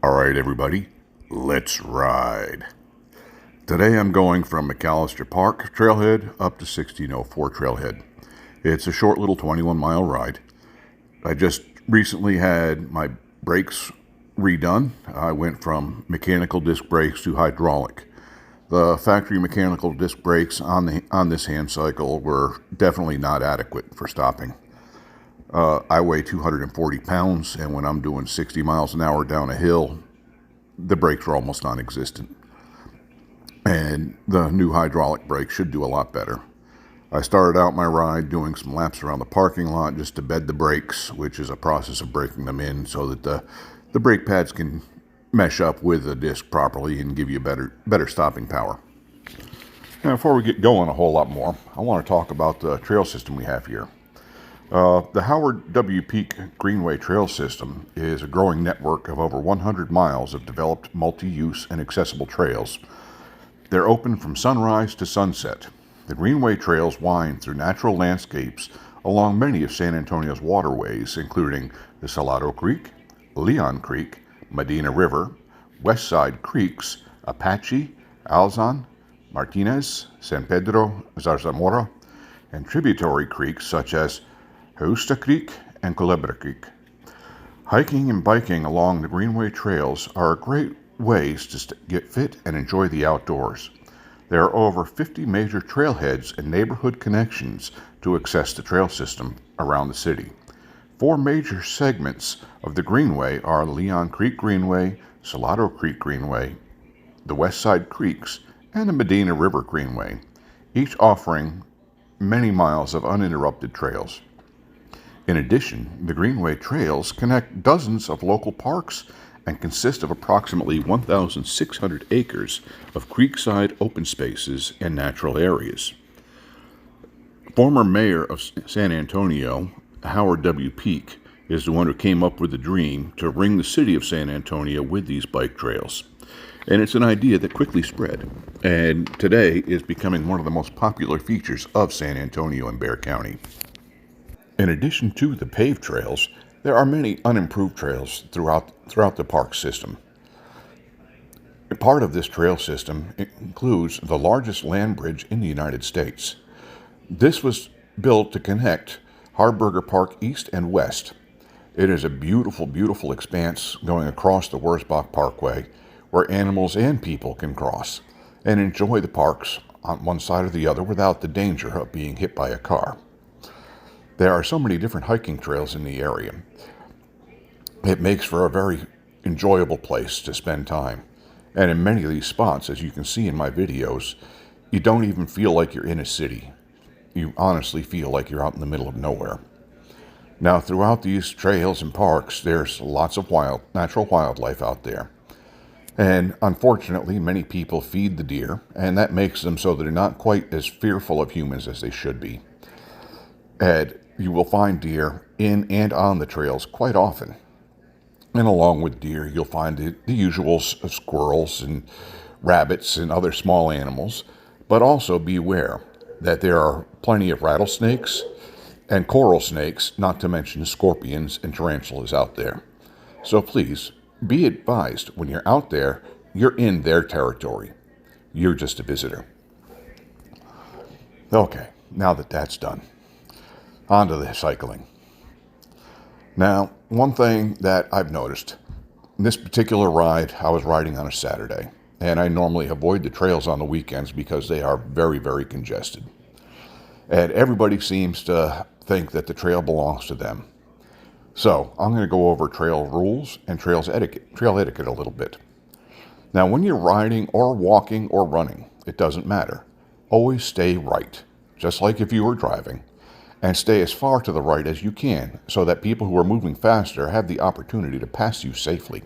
All right, everybody, let's ride. Today I'm going from McAllister Park trailhead up to 1604 trailhead. It's a short little 21-mile ride. I just recently had my brakes redone. I went from mechanical disc brakes to hydraulic. The factory mechanical disc brakes on this Handcycle were definitely not adequate for stopping. I weigh 240 pounds, and when I'm doing 60 miles an hour down a hill, the brakes are almost non-existent. And the new hydraulic brake should do a lot better. I started out my ride doing some laps around the parking lot just to bed the brakes, which is a process of breaking them in so that the brake pads can mesh up with the disc properly and give you better stopping power. Now, before we get going a whole lot more, I want to talk about the trail system we have here. The Howard W. Peak Greenway Trail System is a growing network of over 100 miles of developed multi-use and accessible trails. They're open from sunrise to sunset. The Greenway trails wind through natural landscapes along many of San Antonio's waterways, including the Salado Creek, Leon Creek, Medina River, West Side Creeks, Apache, Alzan, Martinez, San Pedro, Zarzamora, and tributary creeks such as Heusta Creek and Culebra Creek. Hiking and biking along the Greenway trails are great ways to get fit and enjoy the outdoors. There are over 50 major trailheads and neighborhood connections to access the trail system around the city. 4 major segments of the Greenway are Leon Creek Greenway, Salado Creek Greenway, the West Side Creeks, and the Medina River Greenway, each offering many miles of uninterrupted trails. In addition, the Greenway trails connect dozens of local parks and consist of approximately 1,600 acres of creekside open spaces and natural areas. Former mayor of San Antonio, Howard W. Peak, is the one who came up with the dream to ring the city of San Antonio with these bike trails. And it's an idea that quickly spread, and today is becoming one of the most popular features of San Antonio and Bexar County. In addition to the paved trails, there are many unimproved trails throughout the park system. Part of this trail system includes the largest land bridge in the United States. This was built to connect Hardberger Park east and west. It is a beautiful, beautiful expanse going across the Wurzbach Parkway where animals and people can cross and enjoy the parks on one side or the other without the danger of being hit by a car. There are so many different hiking trails in the area. It makes for a very enjoyable place to spend time. And in many of these spots, as you can see in my videos, you don't even feel like you're in a city. You honestly feel like you're out in the middle of nowhere. Now, throughout these trails and parks, there's lots of natural wildlife out there. And unfortunately, many people feed the deer, and that makes them so that they're not quite as fearful of humans as they should be. And you will find deer in and on the trails quite often. And along with deer, you'll find the usual squirrels and rabbits and other small animals. But also be aware that there are plenty of rattlesnakes and coral snakes, not to mention scorpions and tarantulas out there. So please, be advised when you're out there, you're in their territory. You're just a visitor. Okay, now that that's done, on to the cycling. Now, one thing that I've noticed, in this particular ride, I was riding on a Saturday, and I normally avoid the trails on the weekends because they are very, very congested. And everybody seems to think that the trail belongs to them. So, I'm going to go over trail rules and trail etiquette a little bit. Now, when you're riding or walking or running, it doesn't matter. Always stay right, just like if you were driving. And stay as far to the right as you can so that people who are moving faster have the opportunity to pass you safely.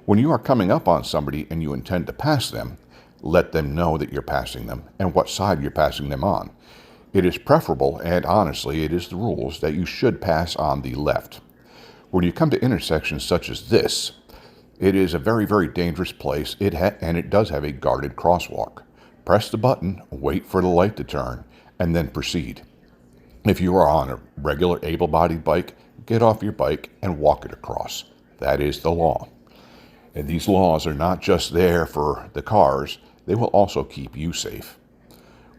When you are coming up on somebody and you intend to pass them, let them know that you're passing them and what side you're passing them on. It is preferable, and honestly, it is the rules, that you should pass on the left. When you come to intersections such as this, it is a very, very dangerous place, and it does have a guarded crosswalk. Press the button, wait for the light to turn, and then proceed. If you are on a regular able-bodied bike, get off your bike and walk it across. That is the law. And these laws are not just there for the cars, they will also keep you safe.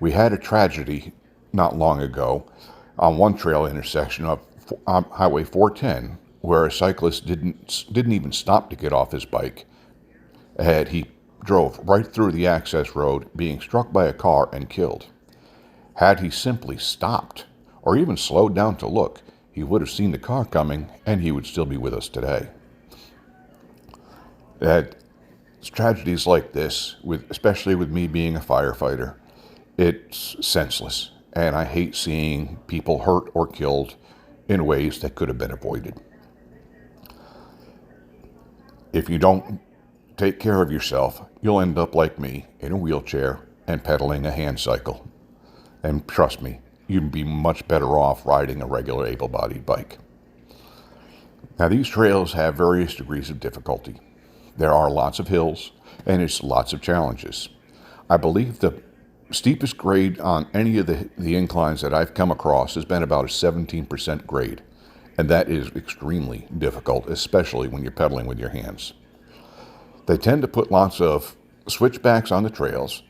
We had a tragedy not long ago on one trail intersection of Highway 410 where a cyclist didn't even stop to get off his bike. He drove right through the access road, being struck by a car and killed. Had he simply stopped or even slowed down to look, he would have seen the car coming and he would still be with us today. Tragedies like this, especially with me being a firefighter, it's senseless, and I hate seeing people hurt or killed in ways that could have been avoided. If you don't take care of yourself, you'll end up like me, in a wheelchair and pedaling a hand cycle. And trust me, you'd be much better off riding a regular able-bodied bike. Now, these trails have various degrees of difficulty. There are lots of hills, and it's lots of challenges. I believe the steepest grade on any of the inclines that I've come across has been about a 17% grade, and that is extremely difficult, especially when you're pedaling with your hands. They tend to put lots of switchbacks on the trails,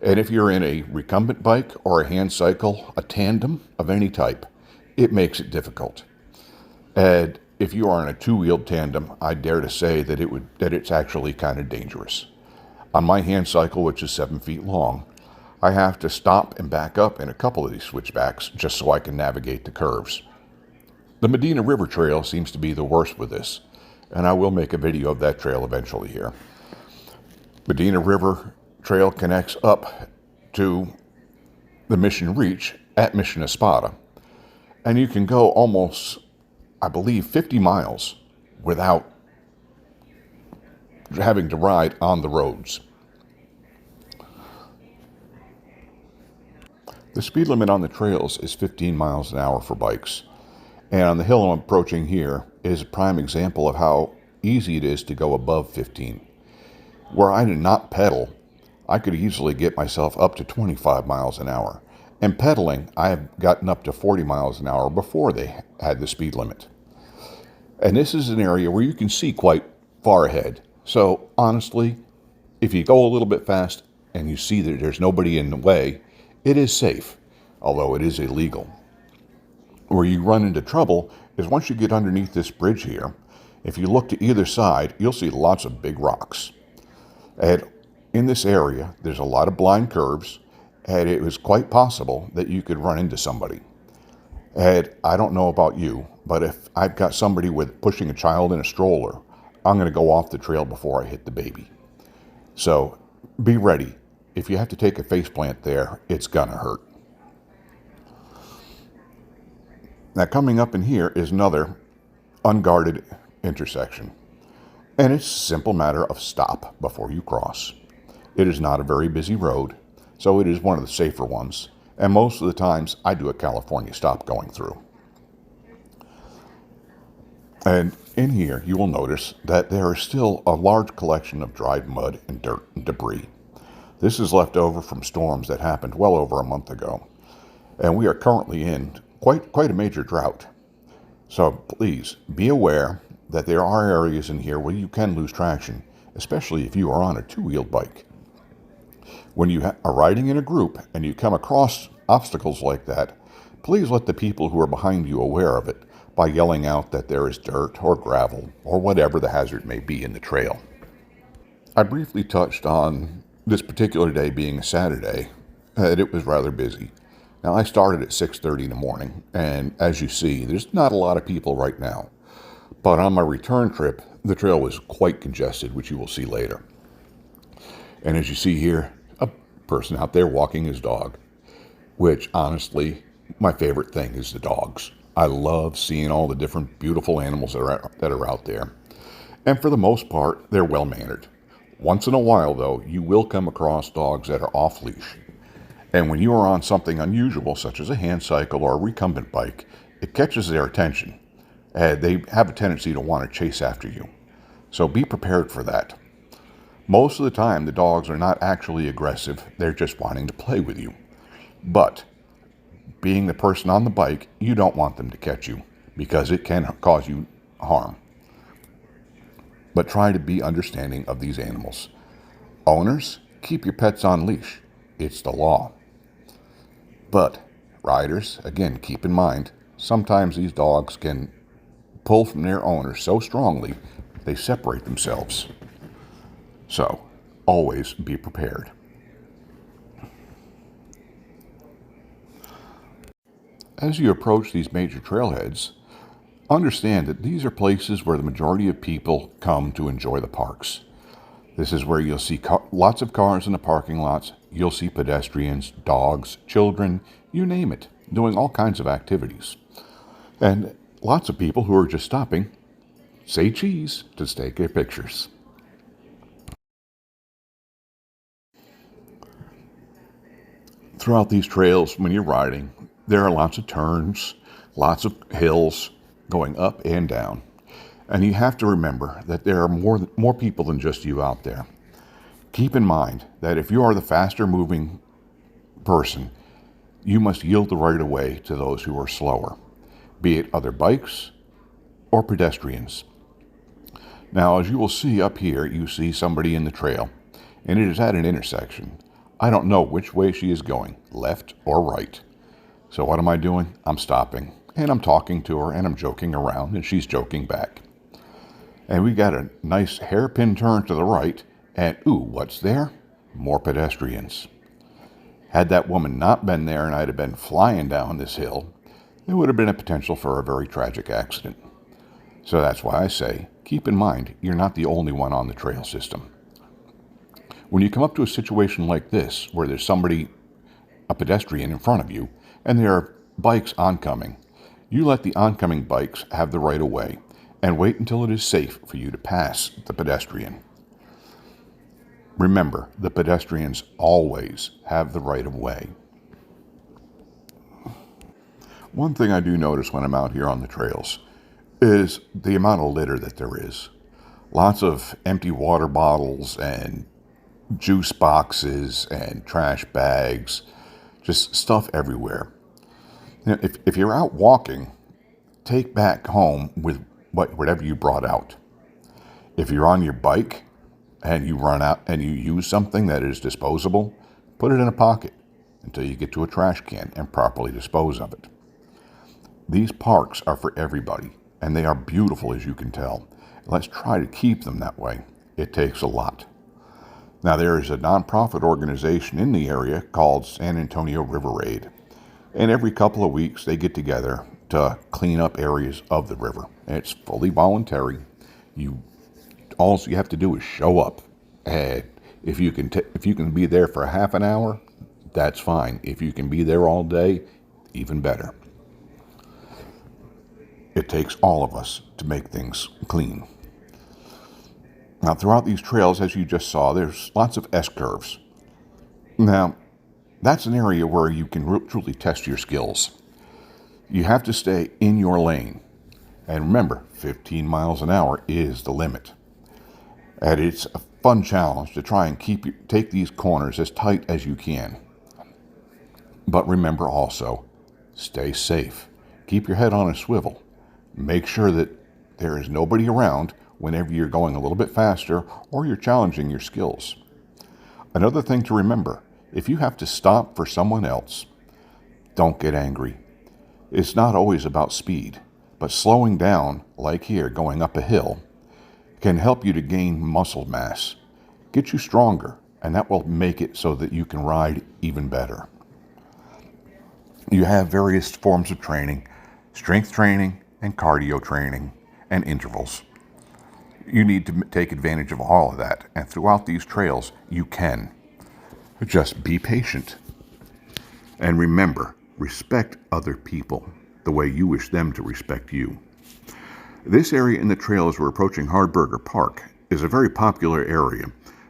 and if you're in a recumbent bike or a hand cycle, a tandem of any type, it makes it difficult. And if you are in a two-wheeled tandem, I dare to say that it's actually kind of dangerous. On my hand cycle, which is 7 feet long, I have to stop and back up in a couple of these switchbacks just so I can navigate the curves. The Medina River Trail seems to be the worst with this, and I will make a video of that trail eventually here. Medina River Trail connects up to the Mission Reach at Mission Espada, and you can go almost, I believe, 50 miles without having to ride on the roads. The speed limit on the trails is 15 miles an hour for bikes. And on the hill I'm approaching here is a prime example of how easy it is to go above 15. Where I did not pedal, I could easily get myself up to 25 miles an hour. And pedaling, I have gotten up to 40 miles an hour before they had the speed limit. And this is an area where you can see quite far ahead. So honestly, if you go a little bit fast and you see that there's nobody in the way, it is safe, although it is illegal. Where you run into trouble is once you get underneath this bridge here. If you look to either side, you'll see lots of big rocks. And in this area, there's a lot of blind curves, and it was quite possible that you could run into somebody. And I don't know about you, but if I've got somebody pushing a child in a stroller, I'm going to go off the trail before I hit the baby. So be ready. If you have to take a faceplant there, it's going to hurt. Now, coming up in here is another unguarded intersection. And it's a simple matter of stop before you cross. It is not a very busy road, so it is one of the safer ones. And most of the times, I do a California stop going through. And in here, you will notice that there is still a large collection of dried mud and dirt and debris. This is left over from storms that happened well over a month ago. And we are currently in quite a major drought. So please be aware that there are areas in here where you can lose traction, especially if you are on a two-wheeled bike. When you are riding in a group and you come across obstacles like that, please let the people who are behind you aware of it by yelling out that there is dirt or gravel or whatever the hazard may be in the trail. I briefly touched on this particular day being a Saturday, and it was rather busy. Now, I started at 6:30 in the morning, and as you see, there's not a lot of people right now. But on my return trip, the trail was quite congested, which you will see later. And as you see here, a person out there walking his dog, which honestly, my favorite thing is the dogs. I love seeing all the different beautiful animals that are out there. And for the most part, they're well-mannered. Once in a while, though, you will come across dogs that are off-leash. And when you are on something unusual, such as a hand cycle or a recumbent bike, it catches their attention. They have a tendency to want to chase after you. So be prepared for that. Most of the time, the dogs are not actually aggressive. They're just wanting to play with you. But being the person on the bike, you don't want them to catch you because it can cause you harm. but try to be understanding of these animals. Owners, keep your pets on leash. It's the law. But riders, again, keep in mind, sometimes these dogs can pull from their owners so strongly they separate themselves. So, always be prepared. As you approach these major trailheads, understand that these are places where the majority of people come to enjoy the parks. This is where you'll see lots of cars in the parking lots. You'll see pedestrians, dogs, children, you name it, doing all kinds of activities. And lots of people who are just stopping, say cheese, to take their pictures. Throughout these trails, when you're riding, there are lots of turns, lots of hills going up and down. And you have to remember that there are more people than just you out there. Keep in mind that if you are the faster moving person, you must yield the right of way to those who are slower, be it other bikes or pedestrians. Now, as you will see up here, you see somebody in the trail, and it is at an intersection. I don't know which way she is going, left or right. So what am I doing? I'm stopping, and I'm talking to her, and I'm joking around, and she's joking back. And we got a nice hairpin turn to the right, and ooh, what's there? More pedestrians. Had that woman not been there and I'd have been flying down this hill, there would have been a potential for a very tragic accident. So that's why I say, keep in mind, you're not the only one on the trail system. When you come up to a situation like this, where there's somebody, a pedestrian in front of you, and there are bikes oncoming, you let the oncoming bikes have the right of way and wait until it is safe for you to pass the pedestrian. Remember, the pedestrians always have the right of way. One thing I do notice when I'm out here on the trails is the amount of litter that there is. Lots of empty water bottles and juice boxes and trash bags, just stuff everywhere. You know, if you're out walking, take back home with whatever you brought out. If you're on your bike and you run out and you use something that is disposable, put it in a pocket until you get to a trash can and properly dispose of it. These parks are for everybody, and they are beautiful, as you can tell. Let's try to keep them that way. It takes a lot. Now, there is a nonprofit organization in the area called San Antonio River Aid, and every couple of weeks they get together to clean up areas of the river. And it's fully voluntary. All you have to do is show up, and if you can be there for half an hour, that's fine. If you can be there all day, even better. It takes all of us to make things clean. Now, throughout these trails, as you just saw, there's lots of S-curves. Now, that's an area where you can truly test your skills. You have to stay in your lane. And remember, 15 miles an hour is the limit. And it's a fun challenge to try and take these corners as tight as you can. But remember also, stay safe. Keep your head on a swivel. Make sure that there is nobody around whenever you're going a little bit faster or you're challenging your skills. Another thing to remember, if you have to stop for someone else, don't get angry. It's not always about speed, but slowing down, like here, going up a hill, can help you to gain muscle mass, get you stronger, and that will make it so that you can ride even better. You have various forms of training, strength training and cardio training and intervals. You need to take advantage of all of that, and throughout these trails, you can. Just be patient. And remember, respect other people the way you wish them to respect you. This area in the trail as we're approaching Hardberger Park is a very popular area,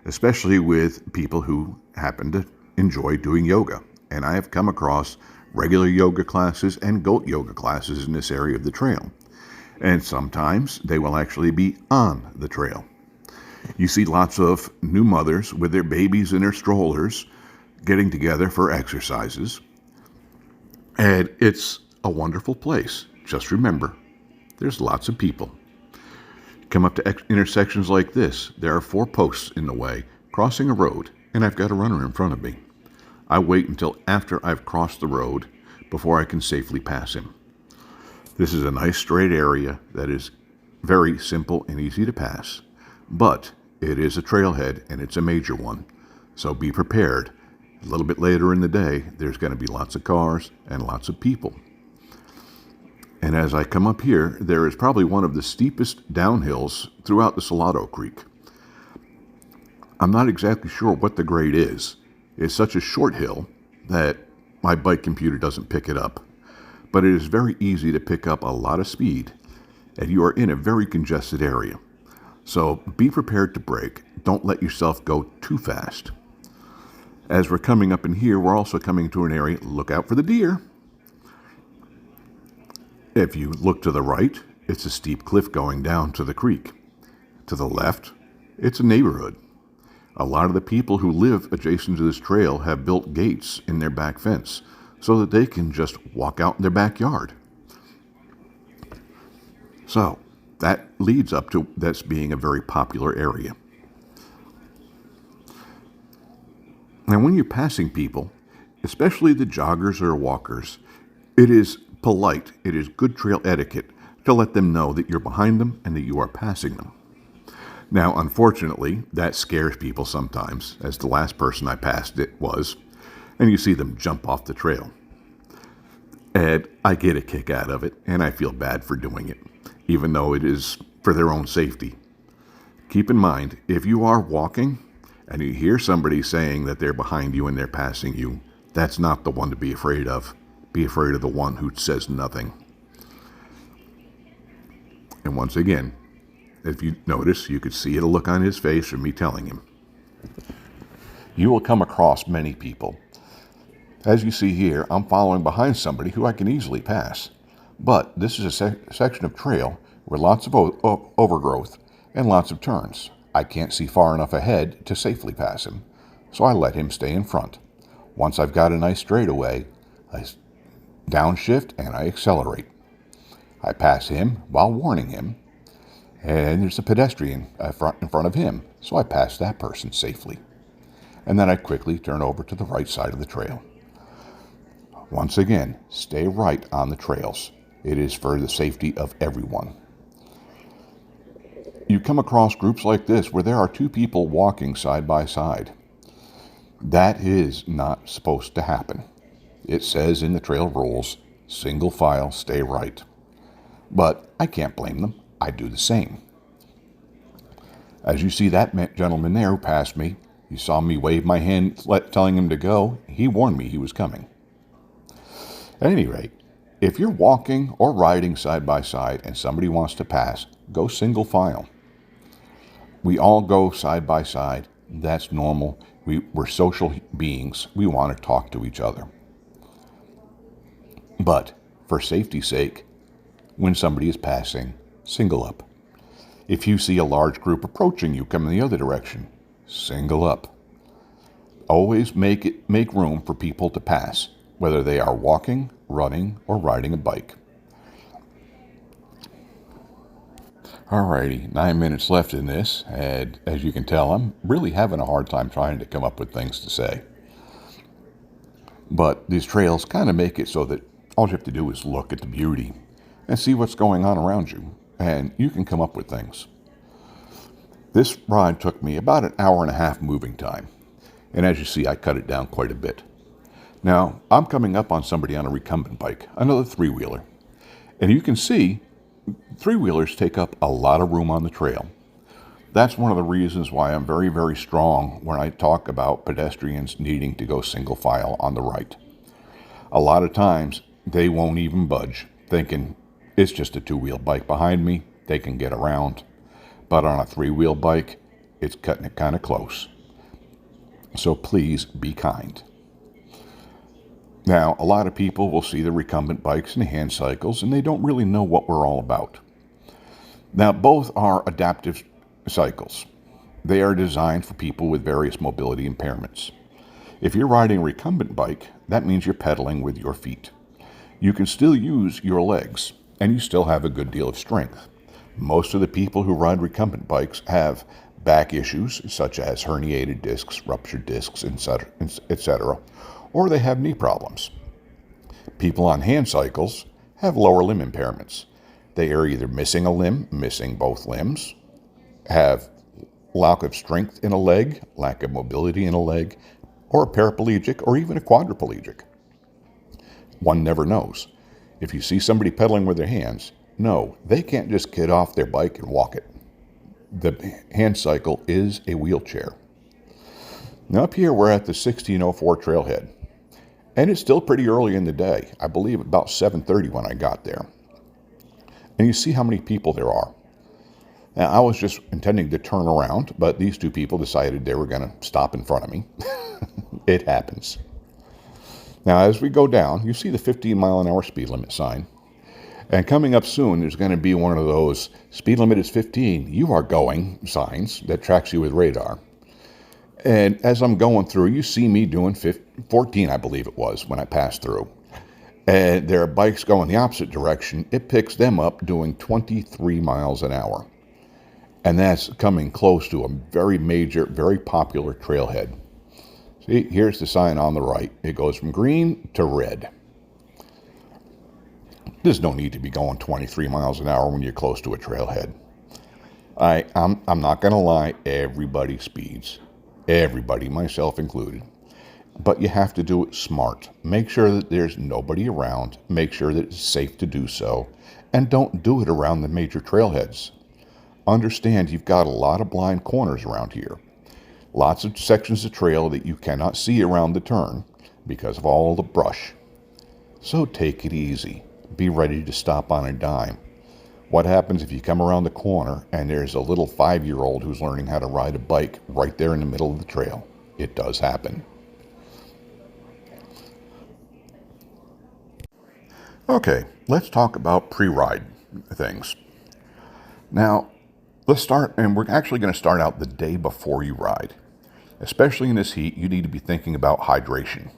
especially with people who happen to enjoy doing yoga. And I have come across regular yoga classes and goat yoga classes in this area of the trail. And sometimes they will actually be on the trail. You see lots of new mothers with their babies in their strollers getting together for exercises. And it's a wonderful place. Just remember, there's lots of people. Come up to intersections like this. There are 4 posts in the way, crossing a road, and I've got a runner in front of me. I wait until after I've crossed the road before I can safely pass him. This is a nice straight area that is very simple and easy to pass, but it is a trailhead and it's a major one, so be prepared. A little bit later in the day, there's going to be lots of cars and lots of people. And as I come up here, there is probably one of the steepest downhills throughout the Salado Creek. I'm not exactly sure what the grade is. It's such a short hill that my bike computer doesn't pick it up. But it is very easy to pick up a lot of speed, and you are in a very congested area. So be prepared to brake. Don't let yourself go too fast. As we're coming up in here, we're also coming to an area, look out for the deer. If you look to the right, it's a steep cliff going down to the creek. To the left, it's a neighborhood. A lot of the people who live adjacent to this trail have built gates in their back fence so that they can just walk out in their backyard. So that leads up to this being a very popular area. Now when you're passing people, especially the joggers or walkers, it is polite, it is good trail etiquette to let them know that you're behind them and that you are passing them. Now, unfortunately, that scares people sometimes, as the last person I passed it was, and you see them jump off the trail. And I get a kick out of it, and I feel bad for doing it, even though it is for their own safety. Keep in mind, if you are walking and you hear somebody saying that they're behind you and they're passing you, that's not the one to be afraid of. Be afraid of the one who says nothing. And once again, if you notice, you could see the look on his face from me telling him. You will come across many people. As you see here, I'm following behind somebody who I can easily pass. But this is a section of trail with lots of overgrowth and lots of turns. I can't see far enough ahead to safely pass him, so I let him stay in front. Once I've got a nice straightaway, I downshift and I accelerate. I pass him while warning him, and there's a pedestrian in front of him, so I pass that person safely. And then I quickly turn over to the right side of the trail. Once again, stay right on the trails. It is for the safety of everyone. You come across groups like this where there are 2 people walking side by side. That is not supposed to happen. It says in the trail rules, single file, stay right. But I can't blame them. I do the same. As you see that gentleman there who passed me, you saw me wave my hand telling him to go. He warned me he was coming. At any rate, if you're walking or riding side by side and somebody wants to pass, go single file. We all go side by side. That's normal. We're social beings. We want to talk to each other. But for safety's sake, when somebody is passing, single up. If you see a large group approaching you coming the other direction, single up. Always make room for people to pass, whether they are walking, running, or riding a bike. Alrighty, 9 minutes left in this, and as you can tell, I'm really having a hard time trying to come up with things to say. But these trails kind of make it so that all you have to do is look at the beauty and see what's going on around you, and you can come up with things. This ride took me about an hour and a half moving time, and as you see, I cut it down quite a bit. Now, I'm coming up on somebody on a recumbent bike, another 3-wheeler, and you can see 3-wheelers take up a lot of room on the trail. That's one of the reasons why I'm very, very strong when I talk about pedestrians needing to go single file on the right. A lot of times, they won't even budge, thinking it's just a 2-wheel bike behind me, they can get around. But on a 3-wheel bike, it's cutting it kind of close. So please be kind. Now, a lot of people will see the recumbent bikes and the Handcycles, and they don't really know what we're all about. Now, both are adaptive cycles. They are designed for people with various mobility impairments. If you're riding a recumbent bike, that means you're pedaling with your feet. You can still use your legs, and you still have a good deal of strength. Most of the people who ride recumbent bikes have back issues such as herniated discs, ruptured discs, etc., or they have knee problems. People on hand cycles have lower limb impairments. They are either missing a limb, missing both limbs, have lack of strength in a leg, lack of mobility in a leg, or a paraplegic or even a quadriplegic. One never knows. If you see somebody pedaling with their hands, no, they can't just get off their bike and walk it. The hand cycle is a wheelchair. Now up here we're at the 1604 trailhead, and it's still pretty early in the day. I believe about 7:30 when I got there. And you see how many people there are. Now, I was just intending to turn around, but these two people decided they were going to stop in front of me. It happens. Now, as we go down, you see the 15-mile-an-hour speed limit sign. And coming up soon, there's going to be one of those speed limit is 15, you are going signs that tracks you with radar. And as I'm going through, you see me doing 14, I believe it was, when I passed through. And there are bikes going the opposite direction. It picks them up doing 23 miles an hour. And that's coming close to a very major, very popular trailhead. See, here's the sign on the right. It goes from green to red. There's no need to be going 23 miles an hour when you're close to a trailhead. I'm not going to lie, everybody speeds. Everybody, myself included. But you have to do it smart. Make sure that there's nobody around. Make sure that it's safe to do so. And don't do it around the major trailheads. Understand you've got a lot of blind corners around here. Lots of sections of trail that you cannot see around the turn because of all the brush. So take it easy. Be ready to stop on a dime. What happens if you come around the corner and there's a little 5-year-old who's learning how to ride a bike right there in the middle of the trail? It does happen. Okay, let's talk about pre-ride things. Now, let's start, and we're actually going to start out the day before you ride. Especially in this heat, you need to be thinking about hydration.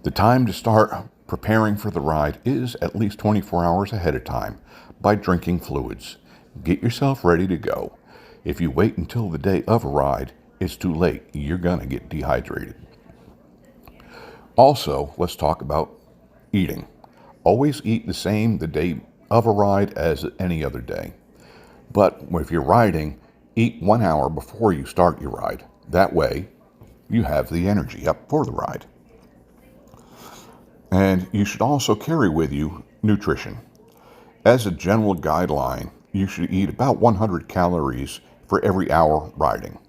The time to start preparing for the ride is at least 24 hours ahead of time by drinking fluids. Get yourself ready to go. If you wait until the day of a ride, it's too late. You're going to get dehydrated. Also, let's talk about eating. Always eat the same the day of a ride as any other day. But if you're riding, eat 1 hour before you start your ride. That way, you have the energy up for the ride. And you should also carry with you nutrition. As a general guideline, you should eat about 100 calories for every hour riding.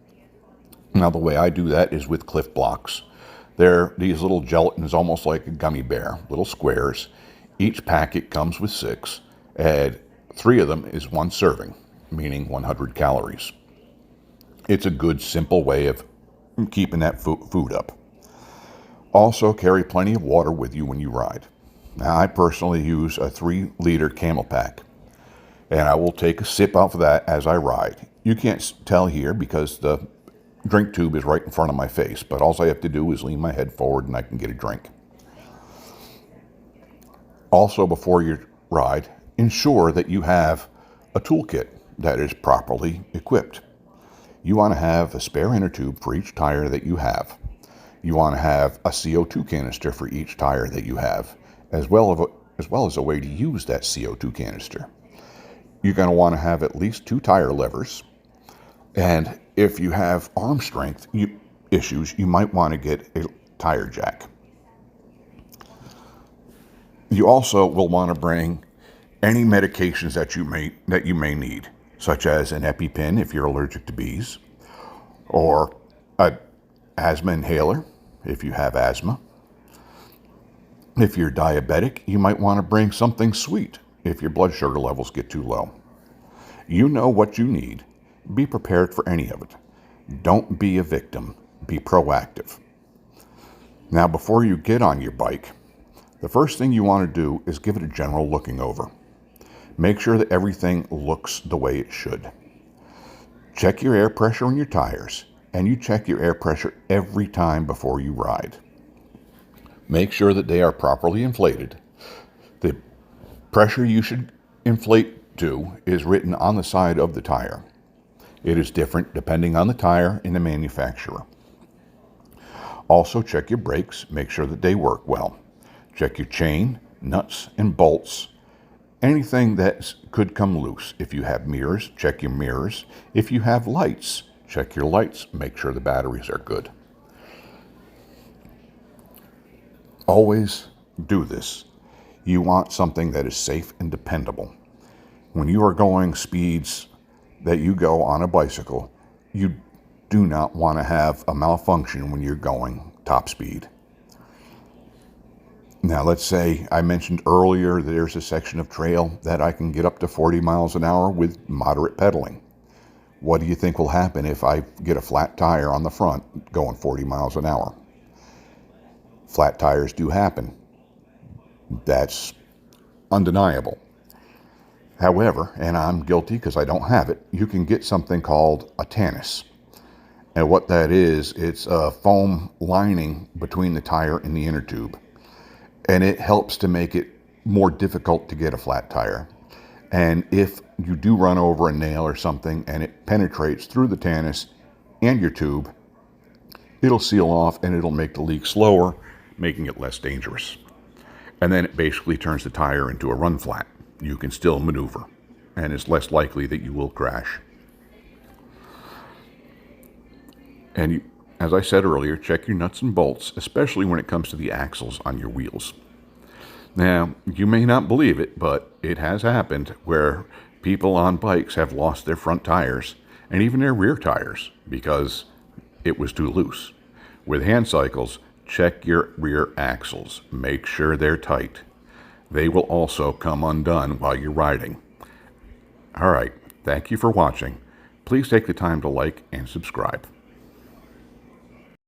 Now, the way I do that is with Cliff Blocks. They're these little gelatins, almost like a gummy bear, little squares. Each packet comes with 6, and 3 of them is 1 serving, meaning 100 calories. It's a good, simple way of keeping that food up. Also, carry plenty of water with you when you ride. Now, I personally use a 3-liter Camel Pack, and I will take a sip off of that as I ride. You can't tell here because the drink tube is right in front of my face, but all I have to do is lean my head forward and I can get a drink. Also, before you ride, ensure that you have a toolkit that is properly equipped. You want to have a spare inner tube for each tire that you have. You want to have a CO2 canister for each tire that you have, as well as a way to use that CO2 canister. You're going to want to have at least 2 tire levers. And if you have arm strength issues, you might want to get a tire jack. You also will want to bring any medications that you may need, such as an EpiPen if you're allergic to bees, or an asthma inhaler if you have asthma. If you're diabetic, you might want to bring something sweet if your blood sugar levels get too low. You know what you need. Be prepared for any of it. Don't be a victim. Be proactive. Now, before you get on your bike, the first thing you want to do is give it a general looking over. Make sure that everything looks the way it should. Check your air pressure in your tires, and you check your air pressure every time before you ride. Make sure that they are properly inflated. The pressure you should inflate to is written on the side of the tire. It is different depending on the tire and the manufacturer. Also, check your brakes, make sure that they work well. Check your chain, nuts, and bolts. Anything that could come loose. If you have mirrors, check your mirrors. If you have lights, check your lights, make sure the batteries are good. Always do this. You want something that is safe and dependable. When you are going speeds that you go on a bicycle, you do not want to have a malfunction when you're going top speed. Now, let's say I mentioned earlier that there's a section of trail that I can get up to 40 miles an hour with moderate pedaling. What do you think will happen if I get a flat tire on the front going 40 miles an hour? Flat tires do happen. That's undeniable. However, and I'm guilty because I don't have it, you can get something called a tannis. And what that is, it's a foam lining between the tire and the inner tube. And it helps to make it more difficult to get a flat tire. And if you do run over a nail or something and it penetrates through the tannis and your tube, it'll seal off and it'll make the leak slower, making it less dangerous. And then it basically turns the tire into a run flat. You can still maneuver, and it's less likely that you will crash. And as I said earlier, check your nuts and bolts, especially when it comes to the axles on your wheels. Now, you may not believe it, but it has happened where people on bikes have lost their front tires and even their rear tires because it was too loose. With Handcycles, check your rear axles. Make sure they're tight. They will also come undone while you're riding. All right, thank you for watching. Please take the time to like and subscribe.